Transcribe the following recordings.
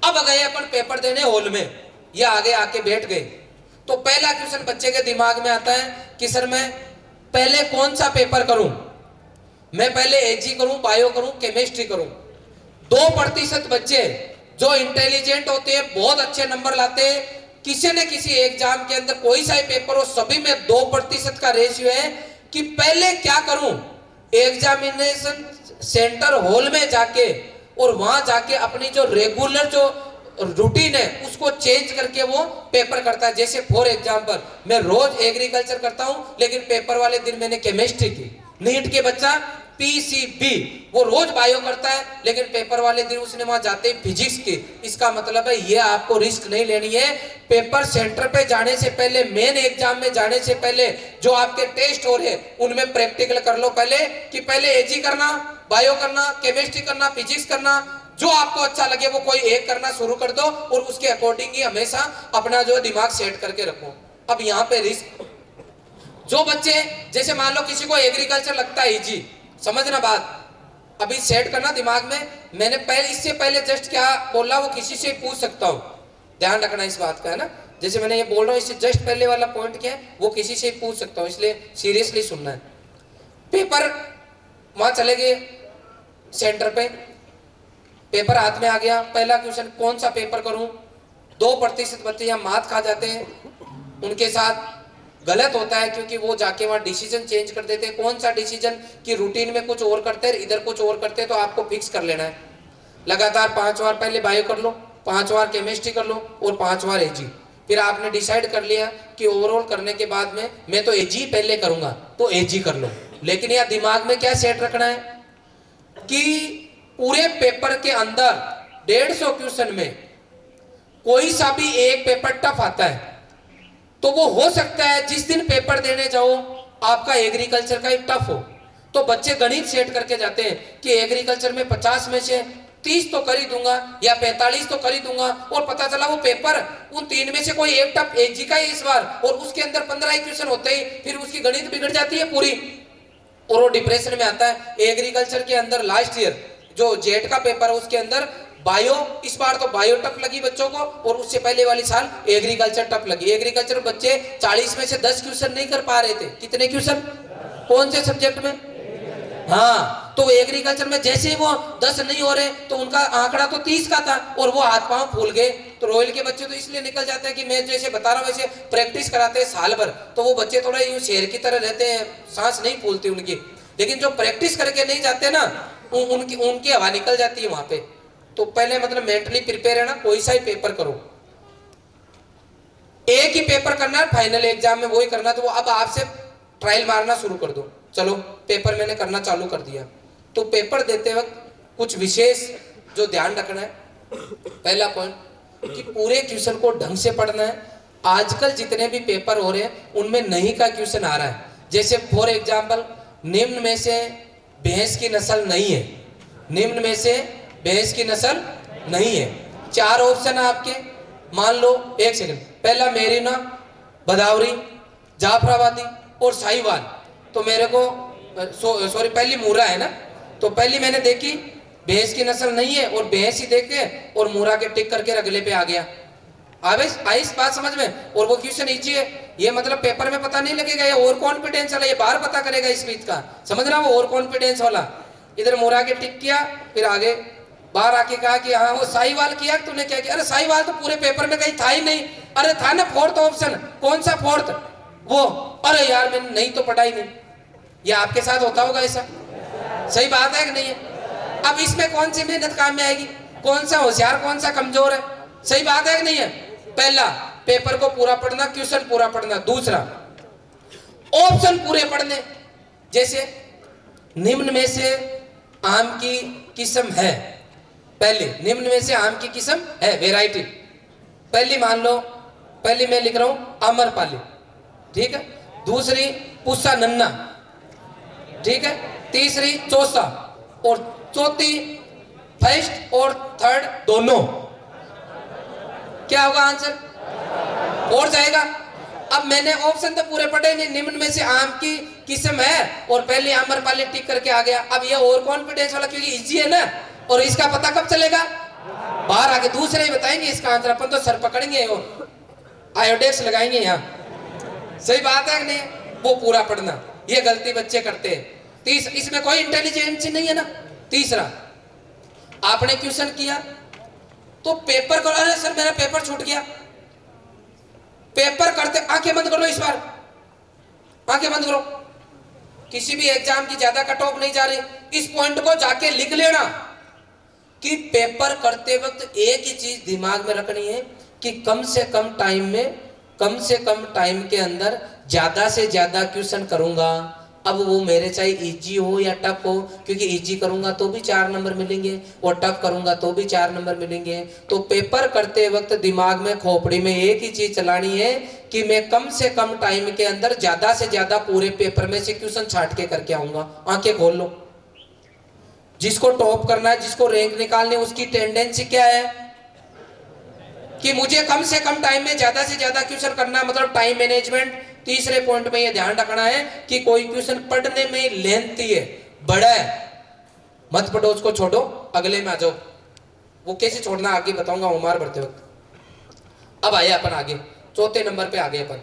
अब गए अपन पेपर देने हॉल में, ये आगे आके बैठ गए। तो पहला क्वेश्चन बच्चे के दिमाग में आता है कि सर मैं पहले कौन सा पेपर करूं, मैं पहले एजी करूं, बायो करूं, केमिस्ट्री करूं। 2% बच्चे जो इंटेलिजेंट होते हैं, बहुत अच्छे नंबर लाते हैं, किसी न किसी एग्जाम के अंदर कोई सा पेपर हो, सभी में 2% का रेशियो है कि पहले क्या करूं, एग्जामिनेशन सेंटर हॉल में जाके और वहां जाके अपनी जो रेगुलर जो रूटीन है उसको चेंज करके वो पेपर करता है। जैसे फॉर एग्जांपल मैं रोज एग्रीकल्चर करता हूं, लेकिन पेपर वाले दिन मैंने केमिस्ट्री की। नीट के बच्चा पीसीबी वो रोज बायो करता है, लेकिन पेपर वाले दिन उसने वहां जाते ही फिजिक्स की। इसका मतलब है ये आपको रिस्क नहीं लेनी है। पेपर सेंटर पे जाने से पहले, मेन एग्जाम में जाने से पहले जो आपके टेस्ट हो रहे हैं उनमें प्रैक्टिकल कर लो पहले, कि पहले एजी करना, बायो करना, केमिस्ट्री करना, फिजिक्स करना, जो आपको अच्छा लगे वो कोई एक करना शुरू कर दो और उसके अकॉर्डिंग ही हमेशा अपना जो दिमाग सेट करके रखो। अब यहाँ पे रिस्क, जो बच्चे जैसे मान लो किसी को एग्रीकल्चर लगता है इजी, समझना बात अभी सेट करना दिमाग में। मैंने पहले इससे पहले जस्ट क्या बोला वो किसी से पूछ सकता हूँ, ध्यान रखना इस बात का है ना। जैसे मैंने ये बोल रहा हूँ इससे जस्ट पहले वाला पॉइंट क्या है वो किसी से पूछ सकता हूँ, इसलिए सीरियसली सुनना है। पेपर वहां चले गए सेंटर पे, पेपर हाथ में आ गया, पहला क्वेश्चन कौन सा पेपर करूं। 2% बच्चे यहाँ मात खा जाते हैं, उनके साथ गलत होता है क्योंकि वो जाके वहां डिसीजन चेंज कर देते हैं। कौन सा डिसीजन कि रूटीन में कुछ और करते हैं, इधर कुछ और करते हैं, तो आपको फिक्स कर लेना है। लगातार 5 बार पहले बायो कर लो, 5 बार केमिस्ट्री कर लो और 5 बार एजी। फिर आपने डिसाइड कर लिया कि ओवरऑल करने के बाद में मैं तो एजी पहले करूंगा, तो एजी कर लो। लेकिन यह दिमाग में क्या सेट रखना है कि पूरे पेपर के अंदर 150 क्वेश्चन में कोई सा भी एक पेपर टफ आता है, तो वो हो सकता है जिस दिन पेपर देने जाओ आपका एग्रीकल्चर का एक टफ हो। तो बच्चे गणित सेट करके जाते हैं कि एग्रीकल्चर में 50 में से 30 तो कर ही दूंगा या 45 तो कर ही दूंगा, और पता चला वो पेपर उन 3 में से कोई एक टफ एजी का ही इस बार, और उसके अंदर 15 ही क्वेश्चन होते ही फिर उसकी गणित बिगड़ जाती है पूरी, और वो डिप्रेशन में आता है। एग्रीकल्चर के अंदर लास्ट ईयर जो जेट का पेपर है उसके अंदर बायो, इस बार तो बायो टफ लगी बच्चों को, और उससे पहले वाली साल एग्रीकल्चर टफ लगी। एग्रीकल्चर बच्चे 40 में से 10 क्वेश्चन नहीं कर पा रहे थे। कितने क्वेश्चन, कौन से सब्जेक्ट में? हाँ, तो एग्रीकल्चर में जैसे ही वो 10 नहीं हो रहे तो उनका आंकड़ा तो 30 का था और वो हाथ पांव फूल गए। तो रॉयल के बच्चे तो इसलिए निकल जाते हैं कि मैं जैसे बता रहा हूँ वैसे प्रैक्टिस कराते हैं साल भर, तो वो बच्चे थोड़ा यूं शेर की तरह रहते हैं, सांस नहीं फूलती उनकी। लेकिन जो प्रैक्टिस करके नहीं जाते ना उनकी हवा निकल जाती है वहां पे। तो पहले मतलब मेंटली प्रिपेयर है ना, कोई सा ही पेपर करो, एक ही पेपर करना है फाइनल एग्जाम में, वही करना। तो वो अब आपसे ट्रायल मारना शुरू कर दो, चलो पेपर मैंने करना चालू कर दिया। तो पेपर देते वक्त कुछ विशेष जो ध्यान रखना है, पहला पॉइंट कि पूरे क्वेश्चन को ढंग से पढ़ना है। आजकल जितने भी पेपर हो रहे हैं उनमें नहीं का क्वेश्चन आ रहा है। जैसे फॉर एग्जाम्पल निम्न में से भैंस की नस्ल नहीं है, निम्न में से भैंस की नस्ल नहीं है। 4 ऑप्शन है आपके, मान लो, एक सेकंड, पहला मेरिना, भदावरी, जाफराबादी और साहिवाल। तो मेरे को सॉरी पहली मूरा है ना, तो पहली मैंने देखी भैंस की नस्ल नहीं है और भैंस ही देख के और मूरा के टिक करके अगले पे आ गया। आई इस बात समझ में? और वो क्वेश्चन इजी है, ये मतलब पेपर में पता नहीं लगेगा, ये और कॉन्फिडेंस वाला, ये बाहर पता करेगा इस बीच का, समझ रहा वो और कॉन्फिडेंस वाला। इधर मूरा के टिक किया, फिर आगे बाहर आके कहा कि हाँ वो साहिवाल किया, तूने क्या किया? अरे साहिवाल तो पूरे पेपर में कहीं था ही नहीं। अरे था ना फोर्थ ऑप्शन, कौन सा फोर्थ? वो, अरे यार मैंने नहीं तो पढ़ा ही नहीं। ये आपके साथ होता होगा ऐसा, सही बात है कि नहीं है? अब इसमें कौन सी मेहनत काम में आएगी, कौन सा होशियार कौन सा कमजोर है, सही बात है कि नहीं है? पहला पेपर को पूरा पढ़ना, क्वेश्चन पूरा पढ़ना। दूसरा ऑप्शन पूरे पढ़ने, जैसे निम्न में से आम की किस्म है, पहले निम्न में से आम की किस्म है, वेराइटी पहली मान लो, पहली मैं लिख रहा हूं अमरपाली, ठीक है। दूसरी पुस्सा नन्ना, ठीक है। तीसरी चौसा, और चौथी फर्स्ट और थर्ड दोनों। क्या होगा आंसर? और जाएगा। अब मैंने ऑप्शन तो पूरे पढ़े नहीं, निम्न में से आम की किस्म है और पहले आम्रपाली टिक करके आ गया। अब ये और कॉन्फिडेंस वाला क्योंकि इजी है ना, और इसका पता कब चलेगा? बाहर आके दूसरे ही बताएंगे इसका आंसर, अपन तो सर पकड़ेंगे और आयोडेक्स लगाएंगे यहाँ। सही बात है कि नहीं? वो पूरा पढ़ना, ये गलती बच्चे करते हैं। इसमें कोई इंटेलिजेंस नहीं है ना। तीसरा, आपने क्वेश्चन किया तो पेपर करो, अरे सर मेरा पेपर छूट गया। पेपर करते आंखें बंद कर लो, इस बार आंखें बंद करो। किसी भी एग्जाम की ज्यादा कट ऑफ नहीं जा रही, इस पॉइंट को जाके लिख लेना कि पेपर करते वक्त एक ही चीज दिमाग में रखनी है कि कम से कम टाइम में, कम से कम टाइम के अंदर ज्यादा से ज्यादा क्वेश्चन करूंगा। अब वो मेरे चाहे इजी हो या टफ हो, क्योंकि इजी करूंगा तो भी 4 नंबर मिलेंगे और टफ करूंगा तो भी 4 नंबर मिलेंगे। तो पेपर करते वक्त दिमाग में, खोपड़ी में एक ही चीज चलानी है कि मैं कम से कम टाइम के अंदर ज्यादा से ज्यादा पूरे पेपर में से क्वेश्चन छांट के करके आऊंगा। आंखें खोल लो। जिसको टॉप करना है, जिसको रैंक निकालने, उसकी टेंडेंसी क्या है कि मुझे कम से कम टाइम में ज्यादा से ज्यादा क्वेश्चन करना है, मतलब टाइम मैनेजमेंट। तीसरे पॉइंट में ये ध्यान रखना है कि कोई क्वेश्चन पढ़ने में लेंथी है, बड़ा है, मत पढ़ो, उसको छोड़ो, अगले में आ जाओ। वो कैसे छोड़ना आगे बताऊंगा उमार बढ़ते वक्त। अब आए अपन आगे, चौथे नंबर पे आगे अपन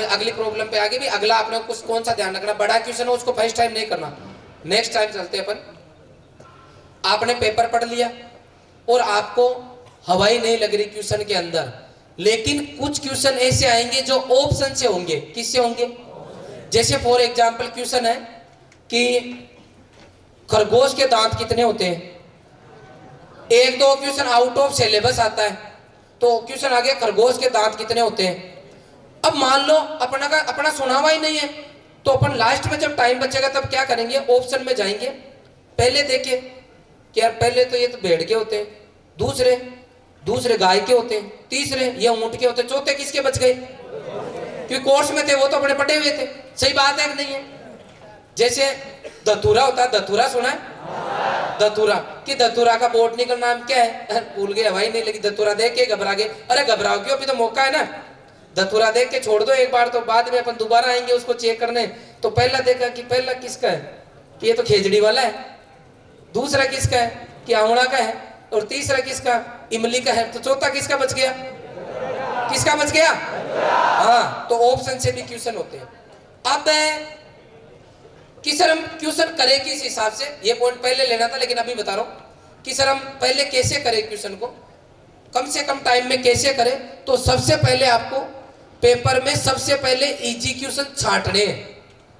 अगली प्रॉब्लम पे आगे भी। अगला आपने कुछ कौन सा ध्यान रखना, बड़ा क्वेश्चन हो उसको फर्स्ट टाइम नहीं करना, नेक्स्ट टाइम चलते अपन। आपने पेपर पढ़ लिया और आपको हवाई नहीं लग रही क्वेश्चन के अंदर, लेकिन कुछ क्वेश्चन ऐसे आएंगे जो ऑप्शन से होंगे। किससे होंगे? जैसे फॉर एग्जांपल क्वेश्चन है कि खरगोश के दांत कितने होते हैं। 1-2 क्वेश्चन आउट ऑफ सिलेबस आता है, तो क्वेश्चन आगे खरगोश के दांत कितने होते हैं। अब मान लो अपना सुना हुआ ही नहीं है, तो अपन लास्ट में जब टाइम बचेगा तब क्या करेंगे, ऑप्शन में जाएंगे, पहले देखे कि यार पहले तो ये तो भेड़ के होते हैं, दूसरे गाय के होते हैं, तीसरे ये ऊंट के होते हैं, चौथे किसके बच गए? क्योंकि कोर्स में थे वो तो अपने पटे हुए थे। सही बात है कि नहीं है? जैसे धतूरा होता है, धतूरा सुना है? धतूरा कि धतूरा का बोटनिकल नाम क्या है? भूल गए, हवाई नहीं लगी। धतूरा देख के घबरा गए, अरे घबराओ क्यों, अभी तो मौका है ना। धतूरा देख के छोड़ दो एक बार, तो बाद में अपन दोबारा आएंगे उसको चेक करने। तो पहला देखा कि पहला किसका है, कि ये तो खेजड़ी वाला है। दूसरा किसका है, कि आंवला का है। और तीसरा किसका, इमली का है। तो चौथा किसका बच गया? किसका बच गया? हाँ, तो ऑप्शन से भी क्वेश्चन होते हैं। अब कि सर हम क्वेश्चन करें किस हिसाब से, ये पॉइंट पहले लेना था लेकिन अभी बता रहा हूं कि सर हम पहले कैसे करें क्वेश्चन को, कम से कम टाइम में कैसे करें। तो सबसे पहले आपको पेपर में सबसे पहले इजी क्वेश्चन छांटने हैं,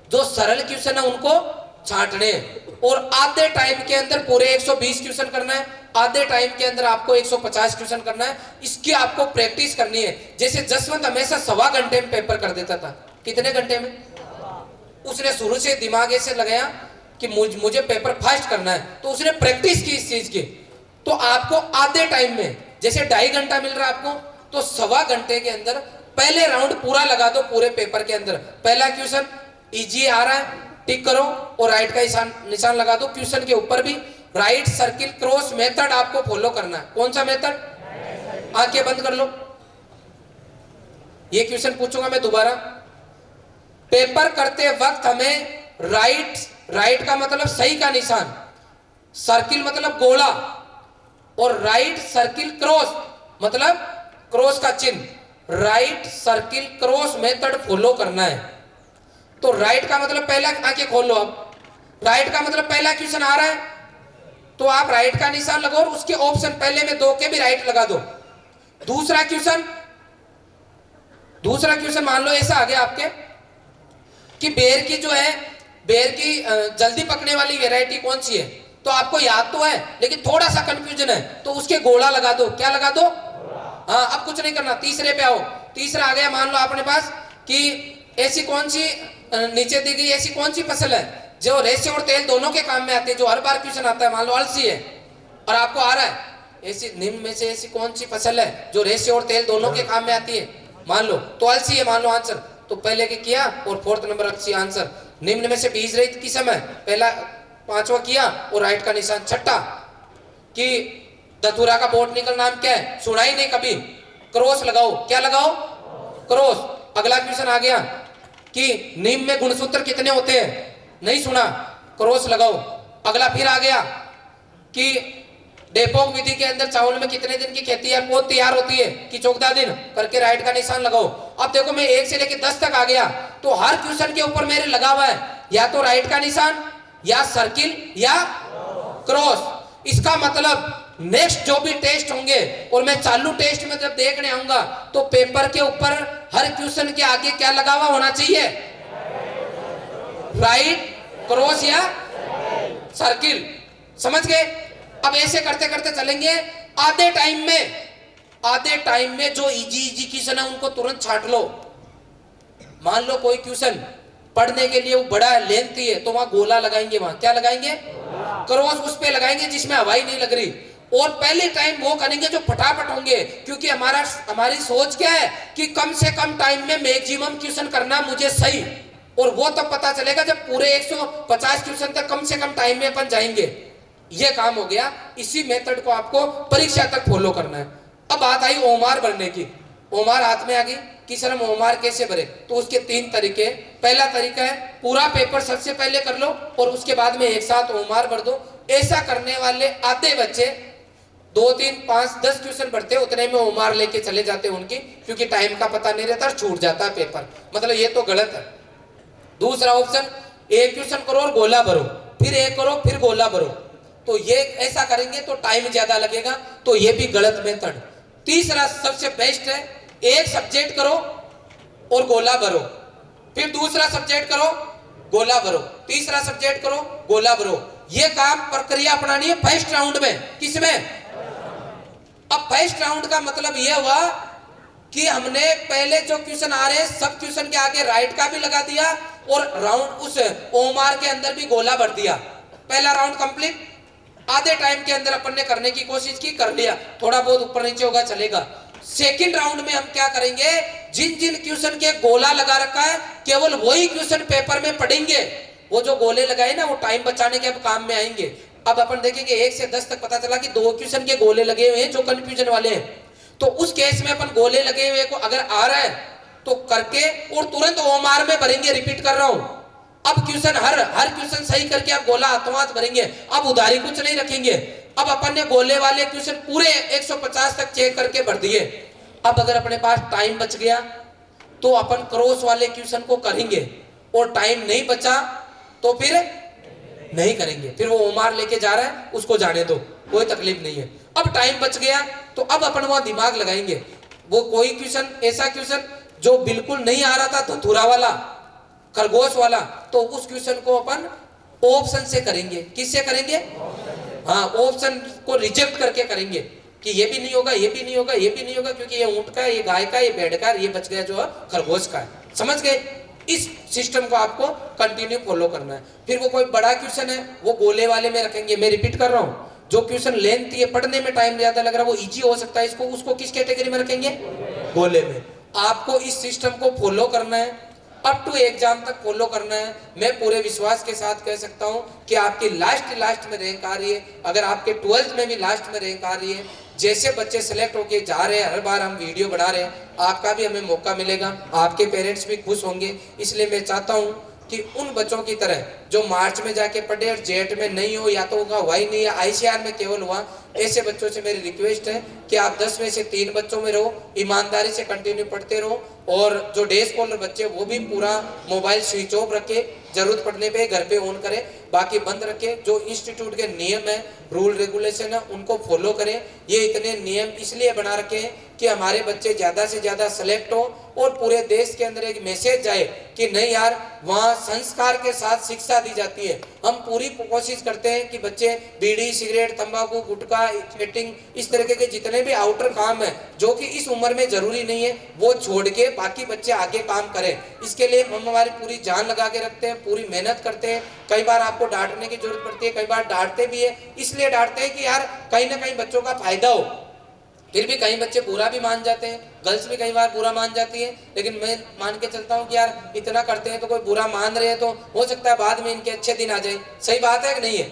जो सरल क्वेश्चन है उनको छांटने हैं। और आधे टाइम के अंदर पूरे 120 क्वेश्चन करना है, आधे टाइम के अंदर आपको 150 क्वेश्चन करना है। इसकी आपको प्रैक्टिस करनी है। जैसे जसवंत हमेशा 1.25 घंटे में पेपर कर देता था, कितने घंटे में? उसने शुरू से दिमाग ऐसे लगाया कि मुझे पेपर फास्ट करना है, तो उसने प्रैक्टिस की इस चीज की। तो आपको आधे टाइम में, जैसे 2.5 घंटा मिल रहा है आपको, तो 1.25 घंटे के अंदर पहले राउंड पूरा लगा दो पूरे पेपर के अंदर। पहला क्वेश्चन इजी आ रहा है, टिक करो और राइट का निशान लगा दो। क्वेश्चन के ऊपर भी राइट सर्किल क्रॉस मेथड आपको फॉलो करना है। कौन सा मेथड? आंखें बंद कर लो। ये क्वेश्चन पूछूंगा मैं दोबारा। पेपर करते वक्त हमें राइट का मतलब सही का निशान, सर्किल मतलब गोला, और राइट सर्किल क्रॉस मतलब क्रॉस का चिन्ह। Right circle cross method follow करना है। तो राइट का मतलब पहला, आंखें खोल लो। अब राइट का मतलब पहला क्वेश्चन आ रहा है तो आप राइट का निशान लगाओ और उसके ऑप्शन पहले में 2 के भी राइट लगा दो। दूसरा क्वेश्चन मान लो ऐसा आ गया आपके कि बेर की जो है, बेर की जल्दी पकने वाली वैरायटी कौन सी है। तो आपको याद तो है लेकिन थोड़ा सा कंफ्यूजन है, तो उसके गोला लगा दो। क्या लगा दो? हाँ, अब कुछ नहीं करना। तीसरे पे आओ। तीसरा आ गया, मान लो अपने पास कि ऐसी कौन सी, नीचे दी गई ऐसी कौन सी फसल है जो रेसे और तेल दोनों के काम में आती है, जो हर बार क्वेश्चन आता है। मान लो अलसी है और आपको आ रहा है ऐसी निम्न में से ऐसी कौन सी फसल है जो रेसे और तेल दोनों के काम में आती है। मान लो तो अलसी है, मान लो आंसर। तो पहले के किया और 4th नंबर अलसी आंसर। निम्न में से बीज रहित किस्म है, पहला 5वां किया और राइट का निशान। छठा कि धतूरा का बोटनिकल नाम क्या है, सुना ही नहीं कभी, क्रॉस लगाओ। क्या लगाओ? क्रॉस। अगला क्वेश्चन आ गया कि नीम में गुणसूत्र कितने होते हैं, नहीं सुना, क्रॉस लगाओ। अगला फिर आ गया कि डेपोक विधि के अंदर चावल में कितने दिन की खेती है वो तैयार होती है कि 14 दिन करके राइट का निशान लगाओ। अब देखो मैं 1 से लेकर 10 तक आ गया तो हर क्वेश्चन के ऊपर मेरे लगा हुआ है या तो राइट का निशान या सर्किल या क्रॉस। इसका मतलब नेक्स्ट जो भी टेस्ट होंगे और मैं चालू टेस्ट में जब देखने आऊंगा तो पेपर के ऊपर हर क्वेश्चन के आगे क्या लगा हुआ होना चाहिए, राइट, क्रॉस या सर्किल। समझ गए? अब ऐसे करते करते चलेंगे। आधे टाइम में जो इजी क्वेश्चन है उनको तुरंत छाट लो। मान लो कोई क्वेश्चन पढ़ने के लिए वो बड़ा लेंथी है तो वहां गोला लगाएंगे, वहां क्या लगाएंगे, क्रॉस उस पे लगाएंगे जिसमें हवाई नहीं लग रही। और पहले टाइम वो करेंगे जो फटाफट होंगे, क्योंकि हमारी सोच क्या है कि कम से कम टाइम में मैक्सिमम क्वेश्चन करना मुझे सही। और वो तब पता चलेगा जब पूरे 150 क्वेश्चन तक कम से कम टाइम में अपन जाएंगे। ये काम हो गया। इसी मेथड को आपको परीक्षा तक फॉलो करना है। अब बात आई ओमार भरने की। ओमार हाथ में आ गई कि सर हम ओमार कैसे भरे, तो उसके 3 तरीके। पहला तरीका है पूरा पेपर सबसे पहले कर लो और उसके बाद में एक साथ ओमार भर दो। ऐसा करने वाले आधे बच्चे 2, 3, 5, 10 क्वेश्चन भरते उतने में ओमार लेके चले जाते उनकी, क्योंकि टाइम का पता नहीं रहता, छूट जाता है पेपर। मतलब ये तो गलत है। दूसरा ऑप्शन, एक क्वेश्चन करो और गोला भरो, फिर एक करो फिर गोला भरो, तो ये ऐसा करेंगे तो टाइम ज्यादा लगेगा, तो ये भी गलत मेथड। तीसरा सबसे बेस्ट है, एक सब्जेक्ट करो और गोला भरो, फिर दूसरा सब्जेक्ट करो गोला भरो, तीसरा सब्जेक्ट करो गोला भरो। ये काम प्रक्रिया अपनानी है फर्स्ट राउंड में। किसमें? अब फर्स्ट राउंड का मतलब यह हुआ कि हमने पहले जो क्वेश्चन आ रहे हैं सब क्वेश्चन के आगे राइट का भी लगा दिया और राउंड उस ओमार के अंदर भी गोला भर दिया। पहला राउंड कंप्लीट। आधे टाइम के अंदर अपन ने करने की कोशिश की, कर लिया, थोड़ा बहुत ऊपर नीचे होगा चलेगा। सेकंड राउंड में हम क्या करेंगे, जिन जिन क्वेश्चन के गोला लगा रखा है केवल वही क्वेश्चन पेपर में पढ़ेंगे। वो जो गोले लगाए ना वो टाइम बचाने के अब काम में आएंगे। अब अपन देखेंगे 1 से 10 तक पता चला कि 2 क्वेश्चन के गोले लगे हुए हैं जो कंफ्यूजन वाले हैं, तो उस केस में अपन गोले लगे हुए को अगर आ रहा है तो करके और तुरंत ओमार में भरेंगे। रिपीट कर रहा हूं, अब क्वेश्चन हर क्वेश्चन सही करके आप गोला हाथों भरेंगे। अब उधारी कुछ नहीं रखेंगे। अब अपन ने गोले वाले क्वेश्चन पूरे 150 तक चेक करके भर दिए। अब अगर अपने पास टाइम बच गया तो अपन क्रॉस वाले क्वेश्चन को करेंगे, और टाइम नहीं बचा तो फिर नहीं करेंगे। फिर वो ओमार लेके जा रहा है उसको जाने दो, कोई तकलीफ नहीं है। अब टाइम बच गया तो अब अपन वहां दिमाग लगाएंगे। वो कोई क्वेश्चन ऐसा क्वेश्चन जो बिल्कुल नहीं आ रहा था, धतूरा वाला, खरगोश वाला, तो उस क्वेश्चन को अपन ऑप्शन से करेंगे। किससे करेंगे? हाँ, ऑप्शन को रिजेक्ट करके करेंगे कि ये भी नहीं होगा, ये भी नहीं होगा, ये भी नहीं होगा, क्योंकि ये ऊंट का है, ये गाय का है, ये भेड़ का है, ये बच गया जो है खरगोश का है। समझ गए? इस सिस्टम को आपको कंटिन्यू फॉलो करना है। फिर वो कोई बड़ा क्वेश्चन है वो गोले वाले में रखेंगे। मैं रिपीट कर रहा हूँ, जो क्वेश्चन लेंथ है, पढ़ने में टाइम ज्यादा लग रहा है, वो इजी हो सकता है, इसको उसको किस कैटेगरी में रखेंगे? गोले में। आपको इस सिस्टम को फॉलो करना है, अप टू एग्जाम तक फॉलो करना है। मैं पूरे विश्वास के साथ कह सकता हूं कि आपकी लास्ट में रैंक आ रही है। अगर आपके 12th में भी लास्ट में रैंक आ रही है, जैसे बच्चे सेलेक्ट होके जा रहे हैं, हर बार हम वीडियो बना रहे हैं, आपका भी हमें मौका मिलेगा, आपके पेरेंट्स भी खुश होंगे। इसलिए मैं चाहता हूं कि उन बच्चों की तरह जो मार्च में जाके पढ़े और जेट में नहीं हो, या तो उनका हुआ ही नहीं है, ICR में केवल हुआ, ऐसे बच्चों से मेरी रिक्वेस्ट है कि आप 10 में से 3 बच्चों में रहो, ईमानदारी से कंटिन्यू पढ़ते रहो। और जो डे स्कॉलर बच्चे वो भी पूरा मोबाइल स्विच ऑफ रखे, जरूरत पड़ने पे घर पे ऑन करें, बाकी बंद रखे। जो इंस्टीट्यूट के नियम है, रूल रेगुलेशन है, उनको फॉलो करें। ये इतने नियम इसलिए बना रखे हैं कि हमारे बच्चे ज्यादा से ज्यादा सेलेक्ट हो और पूरे देश के अंदर एक मैसेज जाए कि नहीं यार, वहाँ संस्कार के साथ शिक्षा दी जाती है। हम पूरी कोशिश करते हैं कि बच्चे बीड़ी, सिगरेट, तंबाकू, गुटखा, स्केटिंग, इस तरीके के जितने भी आउटर काम है जो कि इस उम्र में जरूरी नहीं है, वो छोड़ के बाकी बच्चे आगे काम करें। इसके लिए हम हमारी पूरी जान लगा के रखते हैं, पूरी मेहनत करते हैं। कई बार आपको डांटने की जरूरत पड़ती है, कई बार डांटते भी है। इसलिए डांटते हैं कि यार कहीं ना कहीं बच्चों का फायदा हो। फिर भी कई बच्चे बुरा भी मान जाते हैं, गर्ल्स भी कई बार बुरा मान जाती है, लेकिन मैं मान के चलता हूँ कि यार इतना करते हैं तो कोई बुरा मान रहे हैं तो हो सकता है बाद में इनके अच्छे दिन आ जाए। सही बात है कि नहीं है?